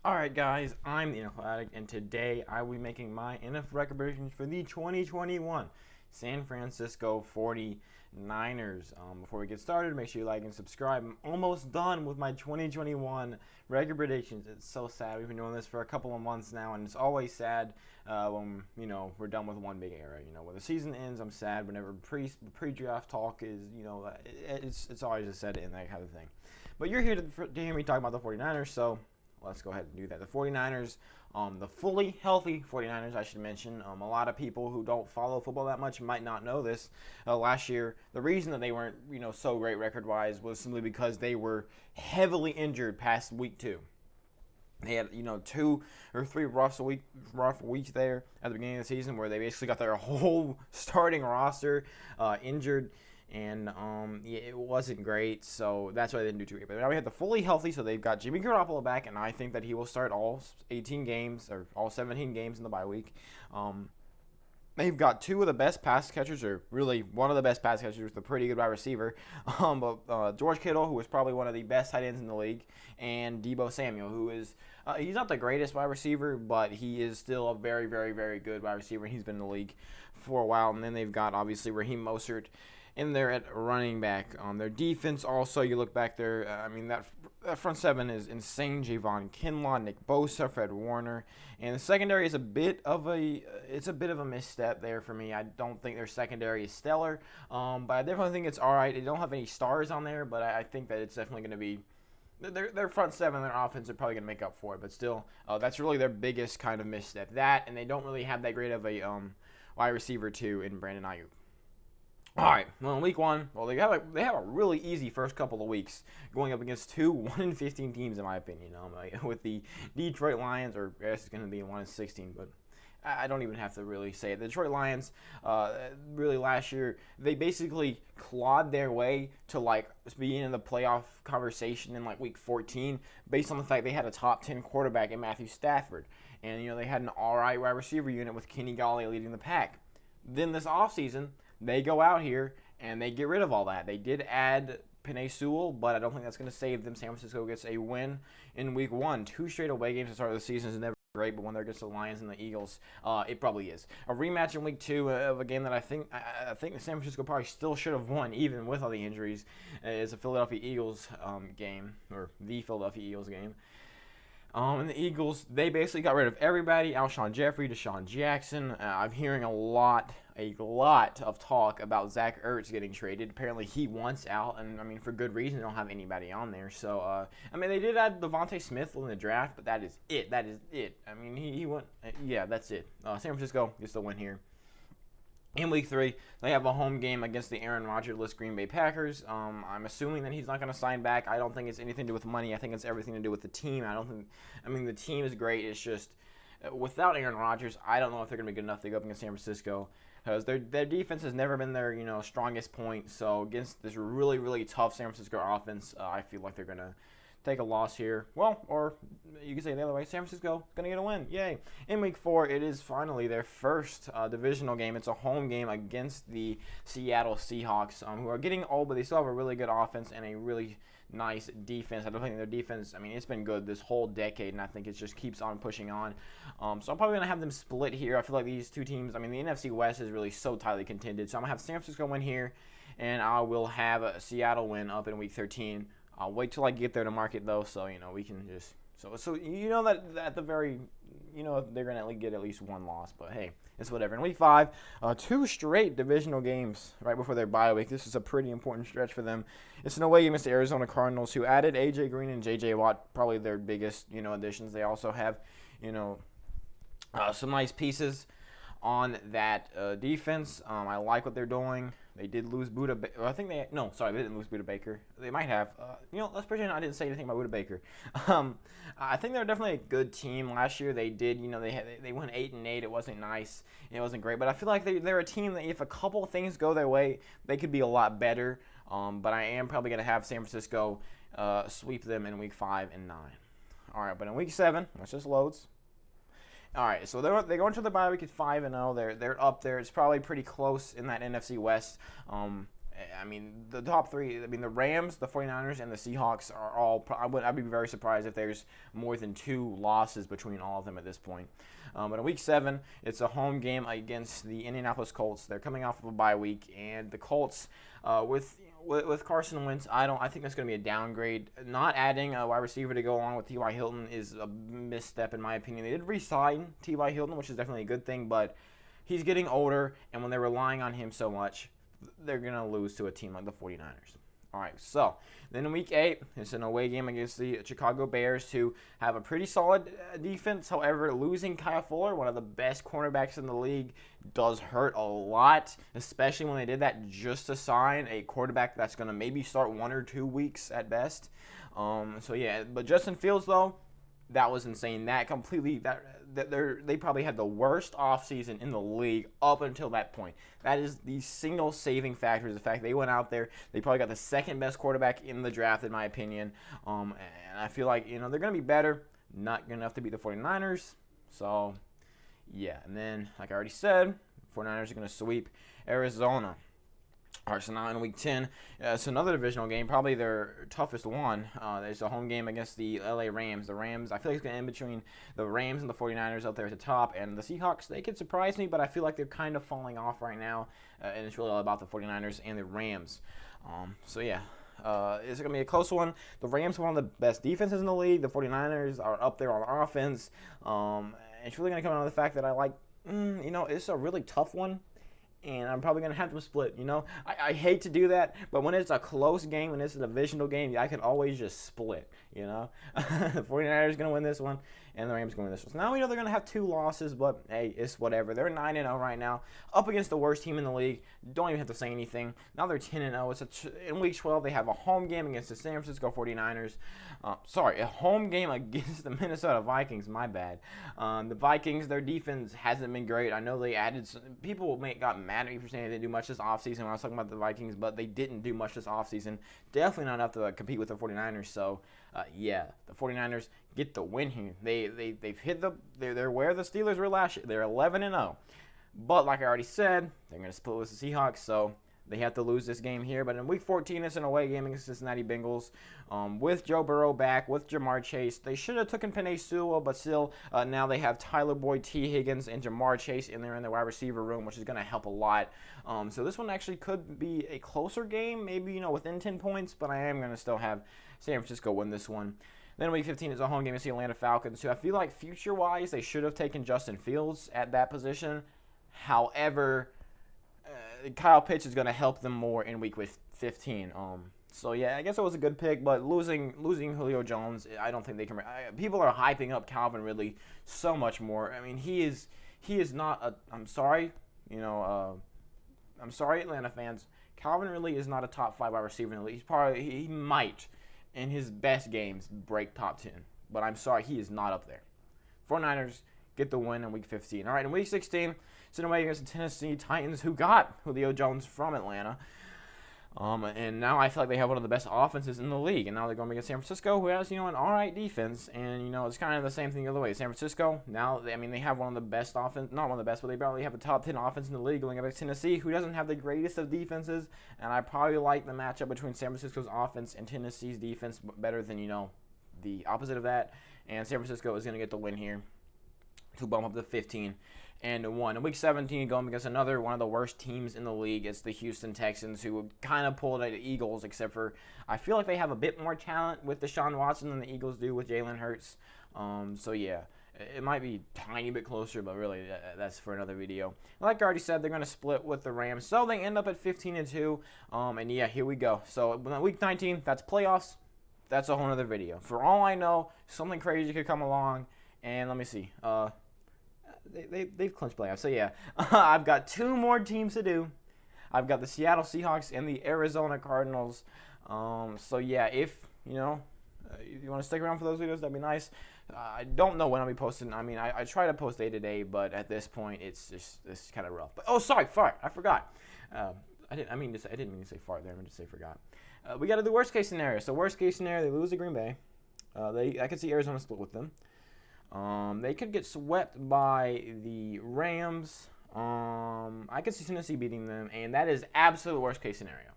Alright guys, I'm the NFL Addict, and today I will be making my NFL record predictions for the 2021 San Francisco 49ers. Before we get started, make sure you like and subscribe. I'm almost done with my 2021 record predictions. It's so sad. We've been doing this for a couple of months now, and it's always sad when we're done with one big era. When the season ends, I'm sad. Whenever pre-draft talk is, it's always a sad in that kind of thing. But you're here to hear me talk about the 49ers, so let's go ahead and do that. The 49ers, the fully healthy 49ers, I should mention. A lot of people who don't follow football that much might not know this. Last year, the reason that they weren't, so great record-wise was simply because they were heavily injured past week 2. They had, 2 or 3 rough weeks there at the beginning of the season where they basically got their whole starting roster injured. And it wasn't great, so that's why they didn't do too great. But now we have the fully healthy, so they've got Jimmy Garoppolo back, and I think that he will start all 18 games or all 17 games in the bye week. They've got 2 of the best pass catchers, or really one of the best pass catchers with a pretty good wide receiver. But George Kittle, who is probably one of the best tight ends in the league, and Deebo Samuel, who is he's not the greatest wide receiver, but he is still a very, very, very good wide receiver. He's been in the league for a while. And then they've got obviously Raheem Mostert in there at running back. Their defense also, you look back there, that front 7 is insane. Javon Kinlaw, Nick Bosa, Fred Warner, and the secondary is a bit of a misstep there for me. I don't think their secondary is stellar, but I definitely think it's all right. They don't have any stars on there, but I think that it's definitely going to be their front 7, their offense are probably going to make up for it. But still, that's really their biggest kind of misstep. That, and they don't really have that great of a wide receiver too in Brandon Ayuk. All right. Well, in week 1, they have a really easy first couple of weeks going up against 2 1-15 teams, in my opinion. With the Detroit Lions, or I guess it's going to be 1-16, but I don't even have to really say it. The Detroit Lions, really last year, they basically clawed their way to being in the playoff conversation in week 14, based on the fact they had a top 10 quarterback in Matthew Stafford, and they had an all right wide receiver unit with Kenny Galladay leading the pack. Then this offseason, they go out here and they get rid of all that. They did add Penei Sewell, but I don't think that's going to save them. San Francisco gets a win in week 1. 2 straight away games to start the season is never great, but when they're against the Lions and the Eagles, it probably is. A rematch in week 2 of a game that I think San Francisco probably still should have won, even with all the injuries, is a Philadelphia Eagles game, or the Philadelphia Eagles game. And the Eagles, they basically got rid of everybody. Alshon Jeffrey, Deshaun Jackson. I'm hearing a lot of talk about Zach Ertz getting traded. Apparently he wants out, and for good reason. They don't have anybody on there. So they did add Devontae Smith in the draft, but that is it. That is it. He went. Yeah, that's it. San Francisco gets the win here. In week 3, they have a home game against the Aaron Rodgers-less Green Bay Packers. I'm assuming that he's not going to sign back. I don't think it's anything to do with money. I think it's everything to do with the team. The team is great. It's just, without Aaron Rodgers, I don't know if they're going to be good enough to go up against San Francisco, because their defense has never been their strongest point. So against this really, really tough San Francisco offense, I feel like they're going to take a loss here. Well, or you can say it the other way. San Francisco going to get a win. Yay. In week 4, it is finally their first divisional game. It's a home game against the Seattle Seahawks, who are getting old, but they still have a really good offense and a really nice defense. I don't think their defense, it's been good this whole decade, and I think it just keeps on pushing on. So I'm probably going to have them split here. I feel like these two teams, the NFC West is really so tightly contended. So I'm going to have San Francisco win here, and I will have a Seattle win up in week 13. I'll wait till I get there to mark it, though, so we can just so that at the very they're gonna get at least one loss, but hey, it's whatever. In week 5, 2 straight divisional games right before their bye week. This is a pretty important stretch for them. It's an away game against the Arizona Cardinals, who added AJ Green and JJ Watt, probably their biggest additions. They also have some nice pieces on that defense. I like what they're doing. They did lose Buda. They didn't lose Buda Baker. They might have. Let's pretend I didn't say anything about Buda Baker. I think they're definitely a good team. Last year they did. They went 8-8. It wasn't nice. It wasn't great. But I feel like they're a team that if a couple of things go their way, they could be a lot better. But I am probably gonna have San Francisco sweep them in week 5 and 9. All right, but in week 7, which just loads. All right, so they go into the bye week at 5-0. They're up there. It's probably pretty close in that NFC West. I mean, the top three, I mean, the Rams, the 49ers, and the Seahawks are all, I'd be very surprised if there's more than 2 losses between all of them at this point. But in week 7, it's a home game against the Indianapolis Colts. They're coming off of a bye week, and the Colts, with Carson Wentz, I think that's going to be a downgrade. Not adding a wide receiver to go along with T.Y. Hilton is a misstep in my opinion. They did re-sign T.Y. Hilton, which is definitely a good thing, but he's getting older, and when they're relying on him so much, they're going to lose to a team like the 49ers. All right, so then in week 8, it's an away game against the Chicago Bears, who have a pretty solid defense. However, losing Kyle Fuller, one of the best cornerbacks in the league, does hurt a lot, especially when they did that just to sign a quarterback that's going to maybe start 1 or 2 weeks at best. So yeah, but Justin Fields, though, that was insane. They probably had the worst offseason in the league up until that point. That is the single saving factor, is the fact they went out there. They probably got the second best quarterback in the draft, in my opinion. And I feel like, they're going to be better. Not good enough to beat the 49ers. So, yeah. And then, like I already said, 49ers are going to sweep Arizona. All right, so now in week 10, it's another divisional game, probably their toughest one. There's a home game against the LA Rams. The Rams, I feel like it's going to end between the Rams and the 49ers out there at the top. And the Seahawks, they could surprise me, but I feel like they're kind of falling off right now. And it's really all about the 49ers and the Rams. So, yeah. It's going to be a close one. The Rams are one of the best defenses in the league. The 49ers are up there on offense. It's really going to come down to the fact that I like, it's a really tough one. And I'm probably going to have them split, I hate to do that, but when it's a close game, when it's a divisional game, I can always just split, The 49ers are going to win this one, and the Rams are going to win this one. So now we know they're going to have 2 losses, but hey, it's whatever. They're 9-0 right now, up against the worst team in the league. Don't even have to say anything. Now they're 10-0. In week 12, they have a home game against the San Francisco 49ers. A home game against the Minnesota Vikings. My bad. The Vikings, their defense hasn't been great. I know they added some, people got mad at me for saying they didn't do much this offseason when I was talking about the Vikings, but they didn't do much this offseason. Definitely not enough to compete with the 49ers. So, yeah, the 49ers get the win here. They've hit they're where the Steelers were last year. They're 11-0. But like I already said, they're going to split with the Seahawks, so they have to lose this game here. But in week 14, it's an away game against the Cincinnati Bengals. With Joe Burrow back, with Jamar Chase. They should have taken Penei Sewell, but still, now they have Tyler Boyd, T. Higgins, and Jamar Chase in there in the wide receiver room, which is going to help a lot. So this one actually could be a closer game, maybe, within 10 points, but I am going to still have San Francisco win this one. Then week 15 is a home game against the Atlanta Falcons, who I feel like future-wise, they should have taken Justin Fields at that position. However, Kyle Pitts is going to help them more in week 15. So yeah, I guess it was a good pick, but losing Julio Jones, I don't think they can. People are hyping up Calvin Ridley so much more. I mean, he is not a. I'm sorry, I'm sorry, Atlanta fans. Calvin Ridley is not a top 5 wide receiver in the league. He might, in his best games, break top 10, but I'm sorry, he is not up there. 49ers get the win in week 15. All right, in week 16. Sitting away against the Tennessee Titans, who got Julio Jones from Atlanta. And now I feel like they have one of the best offenses in the league. And now they're going against San Francisco, who has, an all right defense. And, it's kind of the same thing the other way. San Francisco, now, they have one of the best offense, not one of the best, but they probably have a top 10 offense in the league going against Tennessee, who doesn't have the greatest of defenses. And I probably like the matchup between San Francisco's offense and Tennessee's defense better than, the opposite of that. And San Francisco is going to get the win here to bump up to 15-1. In week 17, going against another one of the worst teams in the league. It's the Houston Texans, who kind of pulled at the Eagles, except for I feel like they have a bit more talent with Deshaun Watson than the Eagles do with Jalen Hurts. So yeah, it might be a tiny bit closer, but really that's for another video. Like I already said, they're going to split with the Rams, so they end up at 15-2. And yeah, here we go. So week 19, that's playoffs. That's a whole other video. For all I know, something crazy could come along. And let me see. They've clinched playoffs. So, yeah, I've got 2 more teams to do. I've got the Seattle Seahawks and the Arizona Cardinals. So, yeah, if, you want to stick around for those videos, that'd be nice. I don't know when I'll be posting. I mean, I try to post day to day, but at this point, it's kind of rough. But, oh, sorry, fart. I forgot. I didn't mean to say fart there. I meant to say forgot. We got to do worst case scenario. So, worst case scenario, they lose to Green Bay. I could see Arizona split with them. They could get swept by the Rams. I could see Tennessee beating them, and that is absolute worst case scenario.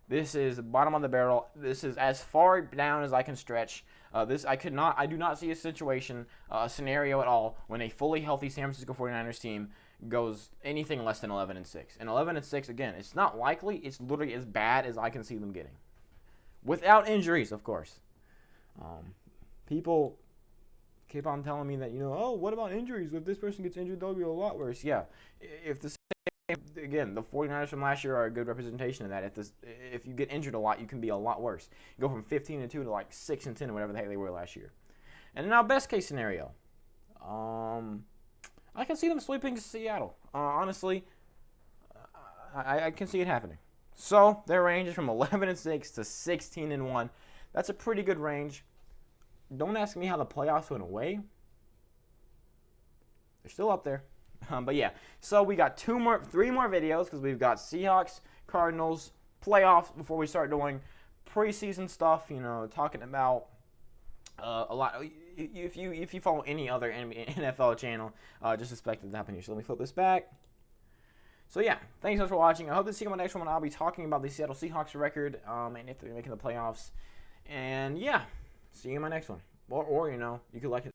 This is the bottom of the barrel. This is as far down as I can stretch. I do not see a situation, a scenario at all when a fully healthy San Francisco 49ers team goes anything less than 11-6. And 11-6, again, it's not likely. It's literally as bad as I can see them getting, without injuries, of course. People keep on telling me that, oh, what about injuries? If this person gets injured, they'll be a lot worse. Yeah, again, the 49ers from last year are a good representation of that. If you get injured a lot, you can be a lot worse. You go from 15-2 to like 6-10 or whatever the heck they were last year. And now, best case scenario, I can see them sweeping Seattle. Honestly, I can see it happening. So their range is from 11-6 to 16-1. That's a pretty good range. Don't ask me how the playoffs went away. They're still up there. But yeah, so we got three more videos because we've got Seahawks, Cardinals, playoffs before we start doing preseason stuff. Talking about a lot. If you follow any other NFL channel, just expect it to happen here. So let me flip this back. So yeah, thanks so much for watching. I hope to see you on my next one. I'll be talking about the Seattle Seahawks record and if they're making the playoffs. And yeah, see you in my next one. Or you could like it.